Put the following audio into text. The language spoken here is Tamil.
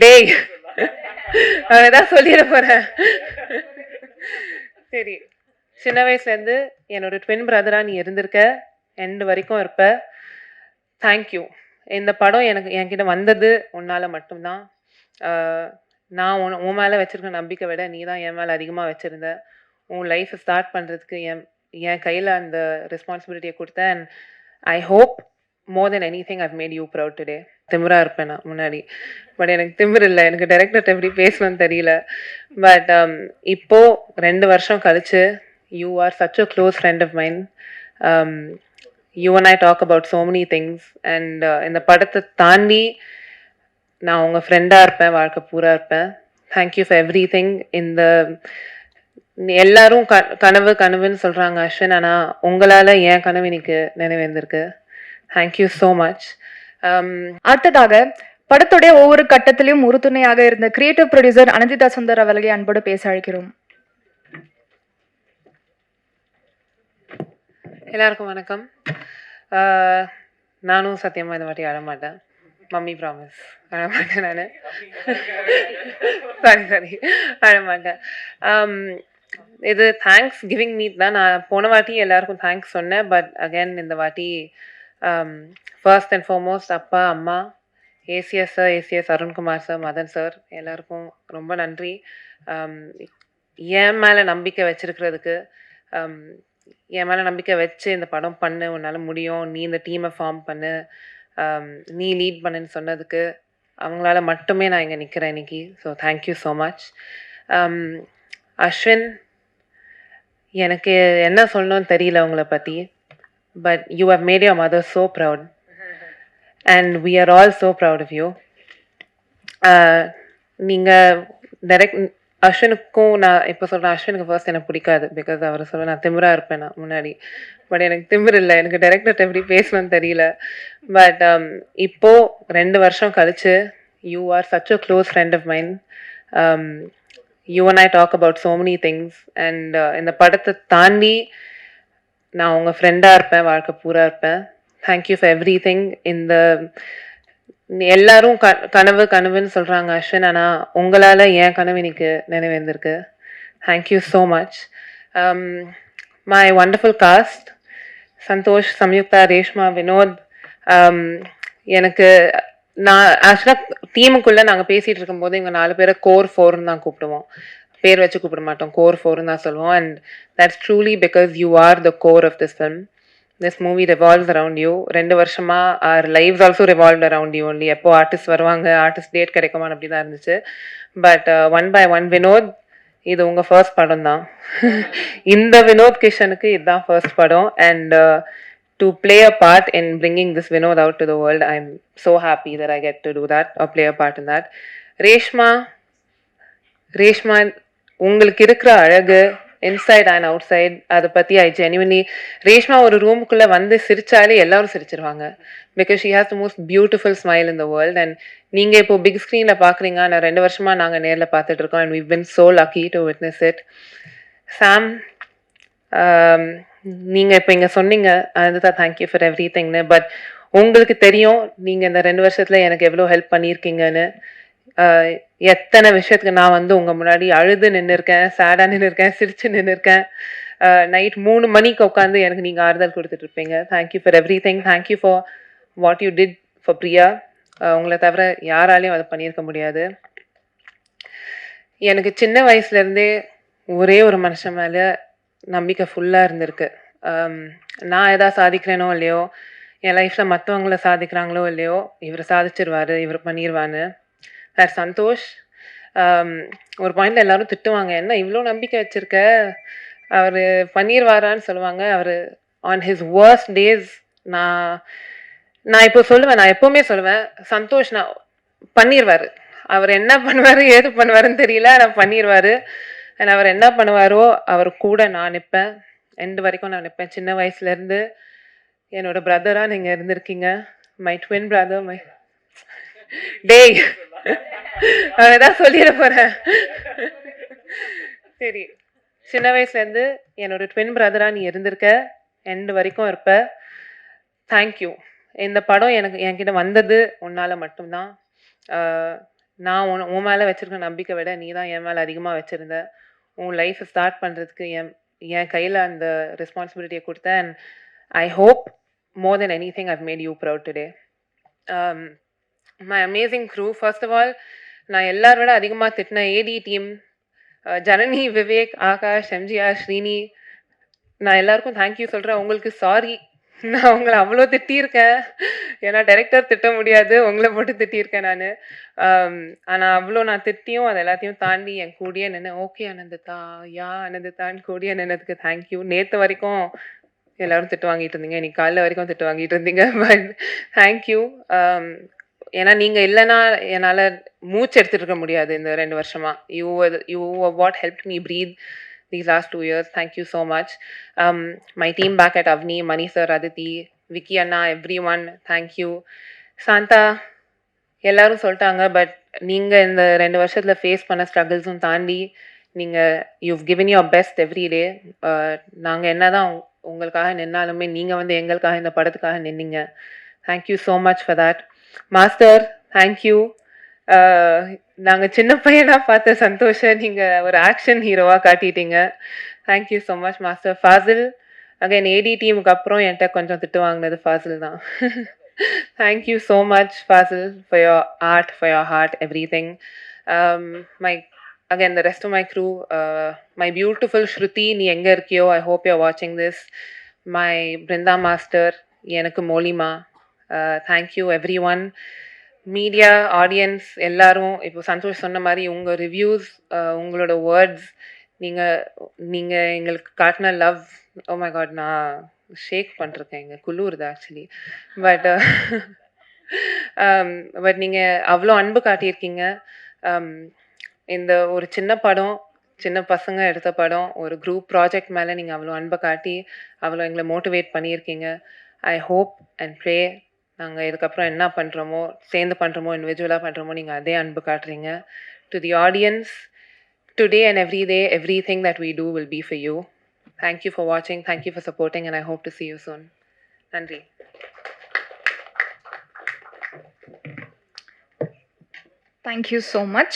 டேய் அதான் சொல்லிட போறேன். சரி, சின்ன வயசுலேருந்து என்னோட ட்வின் பிரதரா நீ இருந்திருக்க, எண்டு வரைக்கும் இருப்ப. தேங்க்யூ. இந்த படம் எனக்கு என்கிட்ட வந்தது உன்னால மட்டும்தான். நான் உன் மேலே வச்சிருக்க நம்பிக்கை விட நீ தான் என் மேலே அதிகமாக வச்சிருந்த. உன் லைஃப்பை ஸ்டார்ட் பண்ணுறதுக்கு என் கையில் அந்த ரெஸ்பான்சிபிலிட்டியை கொடுத்தேன். And I hope more than anything I've made you proud today. திமிரா இருப்பேன் நான் முன்னாடி, பட் எனக்கு திமிர் இல்லை. எனக்கு டைரக்டர்கிட்ட எப்படி பேசணும்னு தெரியல. பட் இப்போ 2 வருஷம் கழிச்சு you are such a close friend of mind. You and I talk about so many things. And இந்த படத்தை தாண்டி நான் உங்கள் ஃப்ரெண்டாக இருப்பேன், வாழ்க்கை பூரா இருப்பேன். Thank you for every thing. இந்த எல்லாரும் கனவு கனவுன்னு சொல்கிறாங்க அஸ்வின், ஆனால் உங்களால் என் கனவு இன்னைக்கு நினைவேந்திருக்கு. Thank you so much. அடுத்ததாக படத்துடைய ஒவ்வொரு கட்டத்திலும் உறுதுணையாக இருந்த கிரியேட்டிவ் ப்ரொடியூசர் அனந்திதா சுந்தர் அவர்களை அன்போடு பேச அழைக்கிறோம். எல்லாருக்கும் வணக்கம். நானும் சத்தியமாக இந்த வாட்டி அழமாட்டேன். Mummy promise அழமாட்டேன். நான் சாரி அழமாட்டேன். இது தேங்க்ஸ் கிவிங் மீட் தான். நான் போன வாட்டி எல்லாருக்கும் தேங்க்ஸ் சொன்னேன். பட் அகேன் இந்த வாட்டி ஃபர்ஸ்ட் அண்ட் ஃபார்மோஸ்ட் அப்பா, அம்மா, ACS sir, ACS Arunkumar sir, Madan sir, எல்லாருக்கும் ரொம்ப நன்றி. என் மேலே நம்பிக்கை வச்சிருக்கிறதுக்கு, என் மேலே நம்பிக்கை வச்சு இந்த படம் பண்ணு, உன்னால் முடியும், நீ இந்த டீமை ஃபார்ம் பண்ணு, நீ லீட் பண்ணுன்னு சொன்னதுக்கு அவங்களால மட்டுமே நான் இங்கே நிற்கிறேன் இன்னைக்கு. So thank you so much. Ashwin, எனக்கு என்ன சொல்லணும்னு தெரியல உங்களை பற்றி. But you have made your mother so proud and we are all so proud of you. நீங்கள் டைரக்ட் அஸ்வினுக்கும் நான் இப்போ சொல்கிறேன், அஸ்வினுக்கு ஃபர்ஸ்ட் எனக்கு பிடிக்காது. பிகாஸ் அவர் சொல்ல நான் திமிராக இருப்பேன் நான் முன்னாடி. பட் எனக்கு திமிர் இல்லை. எனக்கு டைரக்டர்கிட்ட எப்படி பேசணும்னு தெரியல. பட் இப்போது 2 வருஷம் கழிச்சு you are such a close friend of mind. You and I talk about so many things. And இந்த படத்தை தாண்டி நான் உங்கள் ஃப்ரெண்டாக இருப்பேன், வாழ்க்கை பூரா இருப்பேன். Thank you for every thing. இந்த எல்லாரும் கனவு கனவுன்னு சொல்கிறாங்க அஸ்வின், ஆனால் உங்களால் என் கனவு இன்னைக்கு நினைவேந்திருக்கு. Thank you so much. My wonderful cast, Santhosh, Samyuktha, Reshma, Vinod. எனக்கு நான் ஆக்சுவலாக டீமுக்குள்ளே நாங்கள் பேசிகிட்டு இருக்கும்போது எங்கள் 4 பேரை கோர் 4ன்னு தான் கூப்பிடுவோம். பேர் வச்சு கூப்பிட மாட்டோம், கோர் 4ன்னு தான் சொல்லுவோம். And that's truly because you are the core of this film. This movie revolves around you. 2 வருஷமா our lives also revolved around you only. எப்போ ஆர்டிஸ்ட் வருவாங்க, ஆர்டிஸ்ட் டேட் கிடைக்குமான்னு அப்படி தான் இருந்துச்சு. But one by one, Vinoth, இது உங்கள் ஃபர்ஸ்ட் படம் தான். இந்த வினோத் கிஷனுக்கு இதுதான் ஃபர்ஸ்ட் படம். And to play a part in bringing this Vinod out to the world, I'm so happy that I get to do that or play a part in that. Reshma, உங்களுக்கு இருக்கிற அழகு இன்சைட் அண்ட் அவுட் சைட், அதை பற்றி ஐ ஜென்யூன்லி, ரேஷ்மா ஒரு ரூமுக்குள்ளே வந்து சிரிச்சாலே எல்லாரும் சிரிச்சிருவாங்க. Because she has the most beautiful smile in the world. And நீங்கள் இப்போ பிக் ஸ்க்ரீனில் பார்க்குறீங்க, நான் 2 வருஷமாக நாங்கள் நேரில் பார்த்துட்டு இருக்கோம். And we've been so lucky to witness it. சாம், நீங்கள் இப்போ இங்கே சொன்னீங்க அதுதான் தேங்க்யூ ஃபார் எவ்ரி திங்னு. பட் உங்களுக்கு தெரியும் நீங்கள் இந்த 2 வருஷத்தில் எனக்கு எவ்வளோ ஹெல்ப் பண்ணியிருக்கீங்கன்னு. எத்தனை விஷயத்துக்கு நான் வந்து உங்கள் முன்னாடி அழுது நின்றுருக்கேன், சேடாக நின்றுருக்கேன், சிரிச்சு நின்றுருக்கேன். நைட் 3 மணிக்கு உட்காந்து எனக்கு நீங்கள் ஆறுதல் கொடுத்துட்ருப்பீங்க. Thank you for everything. Thank you for what you did for Priya. உங்களை தவிர யாராலையும் அதை பண்ணியிருக்க முடியாது. எனக்கு சின்ன வயசுலேருந்தே ஒரே ஒரு மனுஷன் மேலே நம்பிக்கை ஃபுல்லாக இருந்திருக்கு. நான் எதாவது சாதிக்கிறேனோ இல்லையோ, என் லைஃப்பில் மற்றவங்கள சாதிக்கிறாங்களோ இல்லையோ, இவர் சாதிச்சிருவார், இவர் பண்ணிடுவான்னு. சார் சந்தோஷ், ஒரு பாயிண்டில் எல்லாரும் திட்டுவாங்க, என்ன இவ்வளோ நம்பிக்கை வச்சுருக்க, அவர் பண்ணிடுவாரான்னு சொல்லுவாங்க. அவர் ஆன் ஹிஸ் வர்ஸ்ட் டேஸ், நான் இப்போ சொல்லுவேன், நான் எப்போவுமே சொல்லுவேன், சந்தோஷ் நான் பண்ணிடுவார். அவர் என்ன பண்ணுவார் ஏது பண்ணுவாருன்னு தெரியல, ஆனால் பண்ணிடுவார். அண்ட் அவர் என்ன பண்ணுவாரோ அவர் கூட நான் நிற்பேன், எண்டு வரைக்கும் நான் நிற்பேன். சின்ன வயசுலேருந்து என்னோட பிரதராக நீங்கள் இருந்திருக்கீங்க. My twin brother. டேய் அதான் சொல்லிட போகிறேன். சரி, சின்ன வயசுலேருந்து என்னோட ட்வின் பிரதராக நீ இருந்திருக்க, எண்டு வரைக்கும் இருப்ப. தேங்க்யூ. இந்த படம் என்கிட்ட வந்தது உன்னால் மட்டும்தான். நான் உன் மேலே வச்சிருக்க நம்பிக்கை விட நீ தான் என் மேலே அதிகமாக வச்சுருந்த. உன் லைஃப்பை ஸ்டார்ட் பண்ணுறதுக்கு என் கையில் அந்த ரெஸ்பான்சிபிலிட்டியை கொடுத்தேன். And I hope more than anything I've made you proud today. My amazing crew, first of all நான் எல்லாரை விட அதிகமாக திட்டின ஏடி டீம், ஜனனி, விவேக், ஆகாஷ், எம்ஜிஆர், ஸ்ரீனி, நான் எல்லாருக்கும் தேங்க்யூ சொல்கிறேன். உங்களுக்கு சாரி, நான் உங்களை அவ்வளோ திட்டியிருக்கேன். ஏன்னா டைரக்டர் திட்ட முடியாது, உங்களை போட்டு திட்டியிருக்கேன் நான். ஆனால் அவ்வளோ நான் திட்டியும் அது எல்லாத்தையும் தாண்டி என் கூடியே நின்று ஓகே அனந்ததா, யா அனந்ததான்னு கூடியே நின்னதுக்கு தேங்க்யூ. நேற்று வரைக்கும் எல்லாரும் திட்டு வாங்கிட்டு இருந்தீங்க, இன்னைக்கு காலைல வரைக்கும் திட்டு வாங்கிட்டு இருந்தீங்க. But thank you. ஏன்னா நீங்கள் இல்லைன்னா என்னால் மூச்சு எடுத்துட்டு இருக்க முடியாது இந்த 2 வருஷமா. You what help me breathe these last 2 years. Thank you so much. My team back at Avni, Mani sir, Aditi, Vicky Anna, everyone, thank you. Santa, எல்லாரும் சொல்லிட்டாங்க. பட் நீங்கள் இந்த 2 வருஷத்தில் ஃபேஸ் பண்ண ஸ்ட்ரகிள்ஸும் தாண்டி நீங்கள் you've given your best every day. நாங்கள் என்ன தான் உங்களுக்காக நின்னாலுமே நீங்கள் வந்து எங்களுக்காக இந்த படத்துக்காக நின்னீங்க. Thank you so much for that. Master, thank you. நாங்கள் சின்ன பையனாக பார்த்த சந்தோஷை நீங்கள் ஒரு ஆக்ஷன் ஹீரோவாக காட்டிட்டீங்க. Thank you so much master. Fazil, again AD டீமுக்கு அப்புறம் என்கிட்ட கொஞ்சம் திட்டு வாங்கினது ஃபாசில் தான். Thank you so much Fazil for your art, for your heart, everything. Again the rest of my crew, my beautiful Shruti, நீ எங்கே இருக்கியோ, ஐ ஹோப் யூ ஆர் வாட்சிங் திஸ். மை பிருந்தா மாஸ்டர், எனக்கு மோலிமா, thank you everyone. Media, audience எல்லாரும், இப்போ சந்தோஷ் சொன்ன மாதிரி உங்கள் ரிவ்யூஸ், உங்களோட வேர்ட்ஸ், நீங்கள் எங்களுக்கு காட்டின லவ், ஓ மை காட், நான் ஷேக் பண்ணிருக்கேன், இங்கே குளிருது ஆக்சுவலி. பட் நீங்கள் அவ்வளோ அன்பு காட்டியிருக்கீங்க. இந்த ஒரு சின்ன படம், சின்ன பசங்க எடுத்த படம், ஒரு குரூப் ப்ராஜெக்ட் மேலே நீங்கள் அவ்வளோ அன்பை காட்டி அவ்வளோ எங்களை மோட்டிவேட் பண்ணியிருக்கீங்க. ஐ ஹோப் அண்ட் ப்ரே நாங்கள் இதுக்கப்புறம் என்ன பண்ணுறோமோ, சேர்ந்து பண்ணுறோமோ, இண்டிவிஜுவலாக பண்ணுறோமோ, நீங்கள் அதே அன்பு காட்டுறீங்க. To the audience, today and every day, everything that we do will be for you. Thank you for வாட்சிங், thank you for supporting, and I hope to see you soon. நன்றி. Thank you so much.